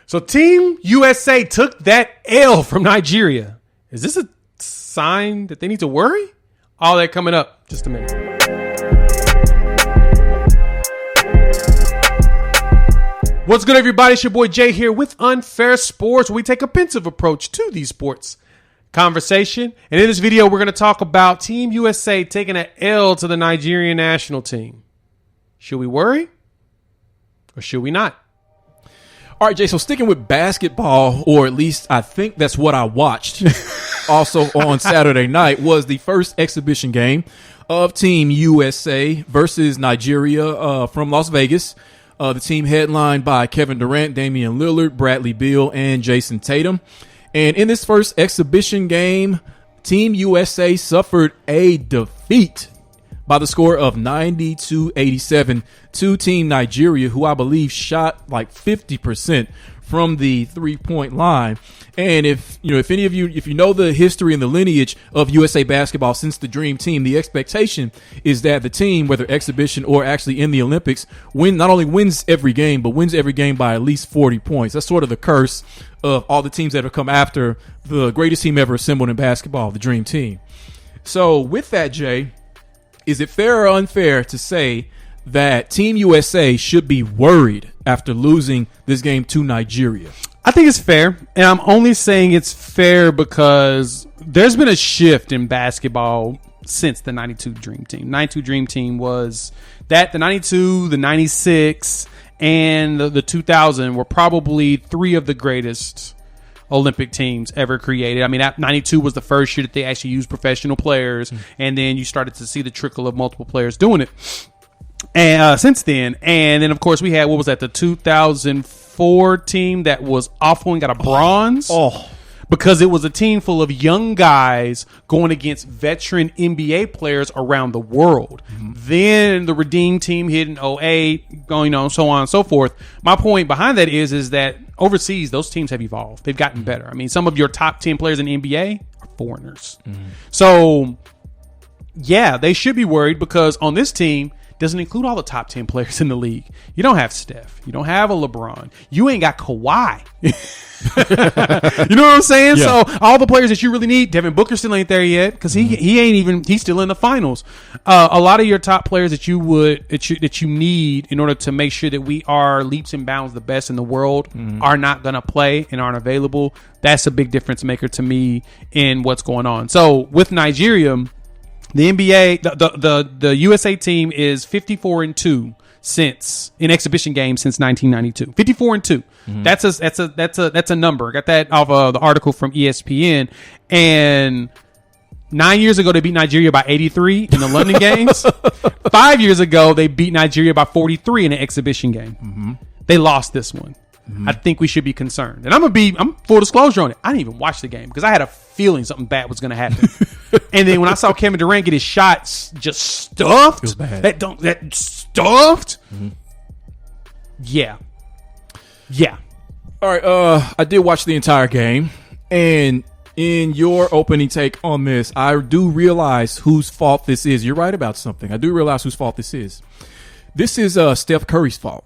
So Team USA took that L from Nigeria. Is this a sign that they need to worry? All that coming up. Just a minute. What's good, everybody? It's your boy Jay here with Unfair Sports, where we take a pensive approach to these sports conversation. And in this video, we're going to talk about Team USA taking an L to the Nigerian national team. Should we worry or should we not? All right, Jay, so sticking with basketball, or at least I think that's what I watched also on Saturday night, was the first exhibition game of Team USA versus Nigeria from Las Vegas. The team headlined by Kevin Durant, Damian Lillard, Bradley Beal, and Jason Tatum. And in this first exhibition game, Team USA suffered a defeat by the score of 92-87 to Team Nigeria, who I believe shot like 50% from the three-point line. And if any of you, if you know the history and the lineage of USA basketball since the Dream Team, the expectation is that the team, whether exhibition or actually in the Olympics, not only wins every game, but wins every game by at least 40 points. That's sort of the curse of all the teams that have come after the greatest team ever assembled in basketball, the Dream Team. So with that, Jay, is it fair or unfair to say that Team USA should be worried after losing this game to Nigeria? I think it's fair, and I'm only saying it's fair because there's been a shift in basketball since the 92 Dream Team. 92 Dream Team was that the 92, the 96, and the 2000 were probably three of the greatest Olympic teams ever created. I mean, 92 was the first year that they actually used professional players, and then you started to see the trickle of multiple players doing it. And since then, and then of course we had, what was that, the 2004 team that was awful and got a bronze. Because it was a team full of young guys going against veteran NBA players around the world. Then the Redeem team hit in 08, going on, so on and so forth. My point behind that is that overseas, those teams have evolved. They've gotten better. I mean, some of your top 10 players in the NBA are foreigners. So, yeah, they should be worried because on this team, doesn't include all the top 10 players in the league. You don't have Steph. You don't have a LeBron. You ain't got Kawhi. You know what I'm saying? Yeah. So all the players that you really need, Devin Booker still ain't there yet because he ain't even, he's still in the finals. A lot of your top players that you need in order to make sure that we are leaps and bounds the best in the world are not going to play and aren't available. That's a big difference maker to me in what's going on. So with Nigeria, the NBA, the USA team is 54-2 since in exhibition games since 1992. 54-2. That's a number. I got that off of the article from ESPN. And 9 years ago, they beat Nigeria by 83 in the London games. 5 years ago, they beat Nigeria by 43 in an exhibition game. They lost this one. I think we should be concerned. And I'm full disclosure on it. I didn't even watch the game because I had a feeling something bad was going to happen. And then when I saw Kevin Durant get his shots just stuffed, it was bad. That stuffed. Yeah. All right, I did watch the entire game, and in your opening take on this, I do realize whose fault this is. You're right about something. I do realize whose fault this is. This is Steph Curry's fault,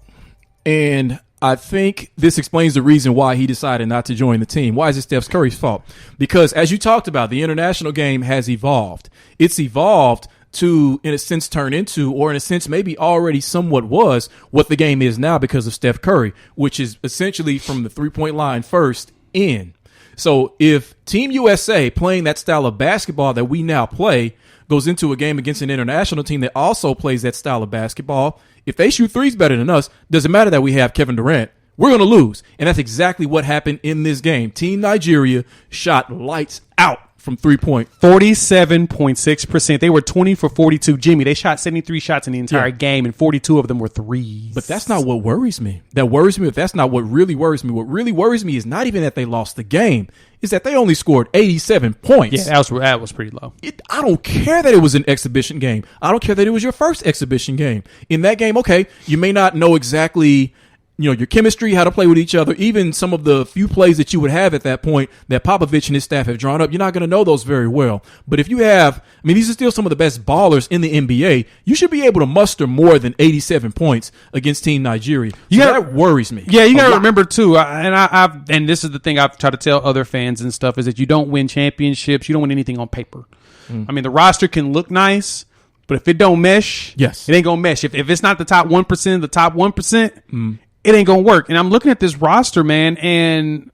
and I think this explains the reason why he decided not to join the team. Why is it Steph Curry's fault? Because as you talked about, the international game has evolved. It's evolved to, in a sense, turn into, or in a sense, maybe already somewhat was what the game is now because of Steph Curry, which is essentially from the three-point line first in. So if Team USA playing that style of basketball that we now play goes into a game against an international team that also plays that style of basketball, if they shoot threes better than us, doesn't matter that we have Kevin Durant. We're going to lose. And that's exactly what happened in this game. Team Nigeria shot lights out from 3-point. 47.6%. They were 20 for 42. Jimmy, they shot 73 shots in the entire game, and 42 of them were threes. But that's not what worries me. That worries me, but that's not what really worries me. What really worries me is not even that they lost the game, is that they only scored 87 points. Yeah, that was pretty low. I don't care that it was an exhibition game. I don't care that it was your first exhibition game. In that game, okay, you may not know exactly your chemistry, how to play with each other, even some of the few plays that you would have at that point that Popovich and his staff have drawn up, you're not going to know those very well. But if you have, these are still some of the best ballers in the NBA. You should be able to muster more than 87 points against Team Nigeria. So that worries me. Yeah, you got to remember too, and this is the thing I've tried to tell other fans and stuff, is that you don't win championships, you don't win anything on paper. The roster can look nice, but if it don't mesh, yes, it ain't gonna mesh. If it's not the top 1%, the top 1%. It ain't gonna work. And I'm looking at this roster, man, and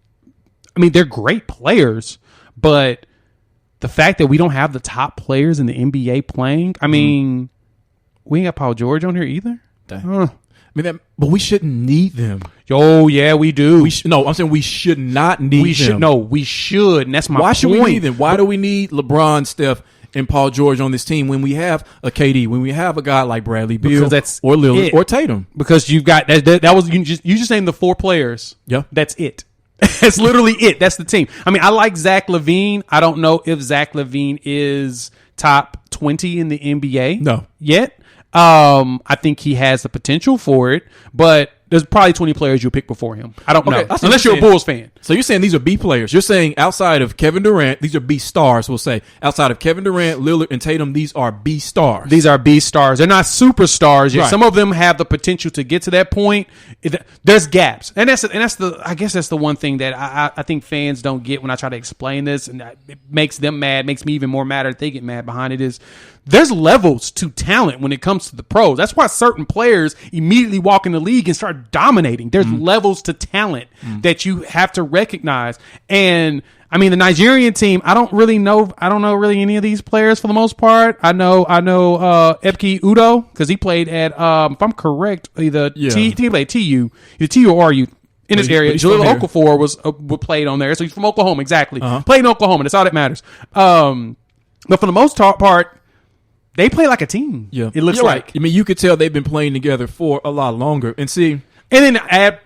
they're great players, but the fact that we don't have the top players in the NBA playing, we ain't got Paul George on here either. But we shouldn't need them. Oh yeah, we do. I'm saying we should not need them. We should. And that's my point. Why should we need them? Why do we need LeBron, Steph, and Paul George on this team when we have a KD, when we have a guy like Bradley Beal or Lillard or Tatum? Because you've got that was you just named the 4 players. Yeah, that's it. That's literally it. That's the team. I like Zach LaVine. I don't know if Zach LaVine is top 20 in the NBA. No, yet. I think he has the potential for it, but there's probably 20 players you'll pick before him. I don't know. Unless you're a Bulls fan. So you're saying these are B players. You're saying outside of Kevin Durant, these are B stars, we'll say. Outside of Kevin Durant, Lillard, and Tatum, these are B stars. These are B stars. They're not superstars yet. Right. Some of them have the potential to get to that point. There's gaps. And that's the one thing that I think fans don't get when I try to explain this, and it makes them mad, makes me even more mad if they get mad behind it, is there's levels to talent when it comes to the pros. That's why certain players immediately walk in the league and start dominating. There's levels to talent that you have to recognize. And the Nigerian team, I don't know really any of these players for the most part. I know Epke Udo, because he played at if I'm correct, he played TU, either TU or RU in this area. Jahlil Okafor was played on there, so he's from Oklahoma, exactly. Played in Oklahoma. That's all that matters. But for the most part, they play like a team. Yeah, it looks like. Right. You could tell they've been playing together for a lot longer. And then add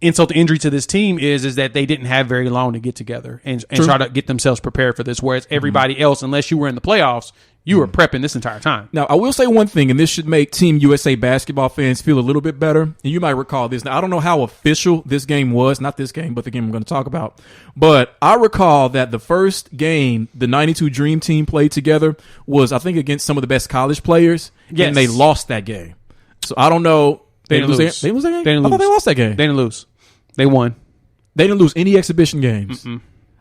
insult to injury to this team is that they didn't have very long to get together and try to get themselves prepared for this. Whereas everybody else, unless you were in the playoffs, you were prepping this entire time. Now, I will say one thing, and this should make Team USA basketball fans feel a little bit better. And you might recall this. Now, I don't know how official this game was. Not this game, but the game I'm going to talk about. But I recall that the first game the 92 Dream Team played together was, I think, against some of the best college players. Yes. And they lost that game. So I don't know. They didn't lose. They lose that game? They didn't lose. I thought they lost that game. They didn't lose. They won. They didn't lose any exhibition games.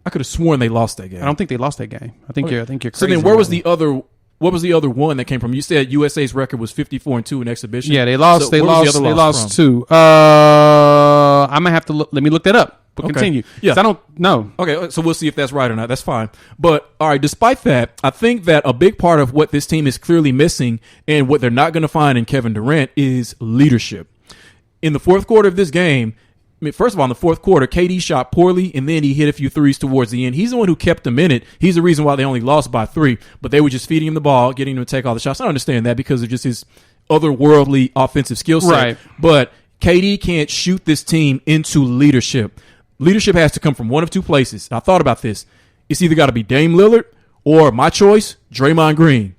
I could have sworn they lost that game. I don't think they lost that game. I think you're crazy. So then where was the other? What was the other one that came from? You said USA's record was 54-2 in exhibition. Yeah, they lost. So they lost 2. I'm gonna have to let me look that up. But continue. Yeah, I don't know. Okay, so we'll see if that's right or not. That's fine. But all right, despite that, I think that a big part of what this team is clearly missing, and what they're not going to find in Kevin Durant, is leadership. In the fourth quarter of this game, first of all, in the fourth quarter, KD shot poorly, and then he hit a few threes towards the end. He's the one who kept them in it. He's the reason why they only lost by 3, but they were just feeding him the ball, getting him to take all the shots. I understand that because of just his otherworldly offensive skill set. Right. But KD can't shoot this team into leadership. Leadership has to come from one of two places. I thought about this. It's either got to be Dame Lillard or, my choice, Draymond Green.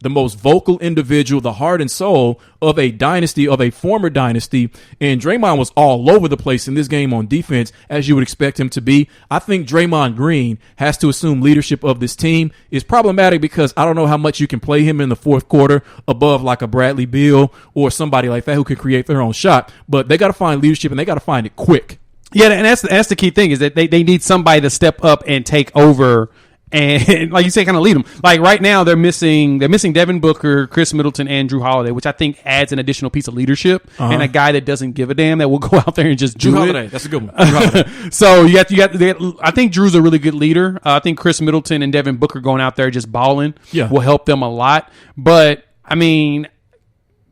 The most vocal individual, the heart and soul of a dynasty, of a former dynasty. And Draymond was all over the place in this game on defense, as you would expect him to be. I think Draymond Green has to assume leadership of this team. Is problematic because I don't know how much you can play him in the fourth quarter above like a Bradley Beal or somebody like that who can create their own shot. But they got to find leadership, and they got to find it quick. Yeah, and that's the key thing, is that they need somebody to step up and take over. And like you say, kind of lead them. Like right now, they're missing Devin Booker, Chris Middleton, and Drew Holiday, which I think adds an additional piece of leadership and a guy that doesn't give a damn, that will go out there and just do Drew it. Holiday, that's a good one. So you got. I think Drew's a really good leader. I think Chris Middleton and Devin Booker going out there just balling will help them a lot. But Kevin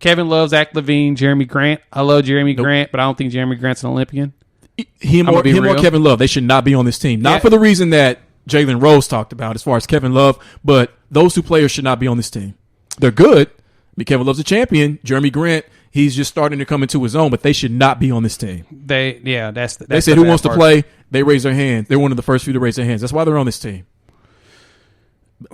loves Zach LaVine, Jeremy Grant. I love Jeremy Grant, but I don't think Jeremy Grant's an Olympian. Him or Kevin Love, they should not be on this team. Not for the reason that Jalen Rose talked about as far as Kevin Love, but those two players should not be on this team. They're good. Kevin Love's a champion. Jeremy Grant, he's just starting to come into his own, but they should not be on this team. They said who wants to play, they raise their hand. They're one of the first few to raise their hands. That's why they're on this team.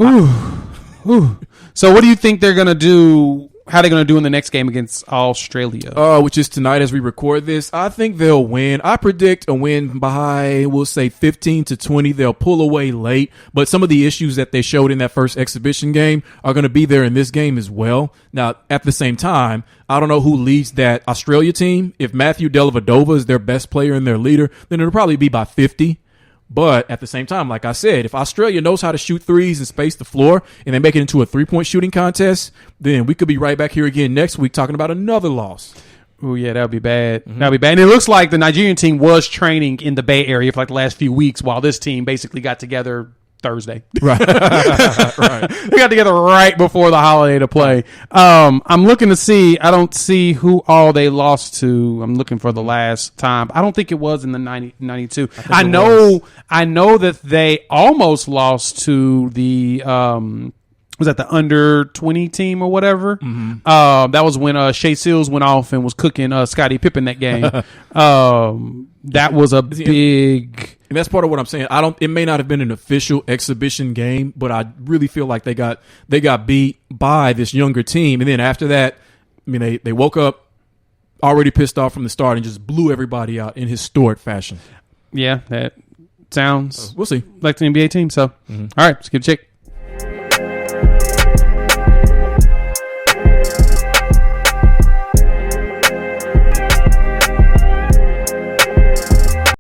Ooh. So what do you think they're going to do how are they going to do in the next game against Australia? Which is tonight as we record this. I think they'll win. I predict a win by, we'll say 15-20. They'll pull away late, but some of the issues that they showed in that first exhibition game are going to be there in this game as well. Now, at the same time, I don't know who leads that Australia team. If Matthew Dellavedova is their best player and their leader, then it'll probably be by 50. But at the same time, like I said, if Australia knows how to shoot threes and space the floor and they make it into a 3-point shooting contest, then we could be right back here again next week talking about another loss. Oh, yeah, that would be bad. That would be bad. And it looks like the Nigerian team was training in the Bay Area for like the last few weeks while this team basically got together Thursday. Right. Right. We got together right before the holiday to play. I'm looking to see. I don't see who all they lost to. I'm looking for the last time. I don't think it was in the 92. I know that they almost lost to the was that the under 20 team or whatever? That was when Shea Seals went off and was cooking Scottie Pippen that game. That was a big. And that's part of what I'm saying. It may not have been an official exhibition game, but I really feel like they got beat by this younger team. And then after that, I mean, they woke up already pissed off from the start and just blew everybody out in historic fashion. Yeah, that sounds we'll see. Like the NBA team. So, all right, let's give it a check.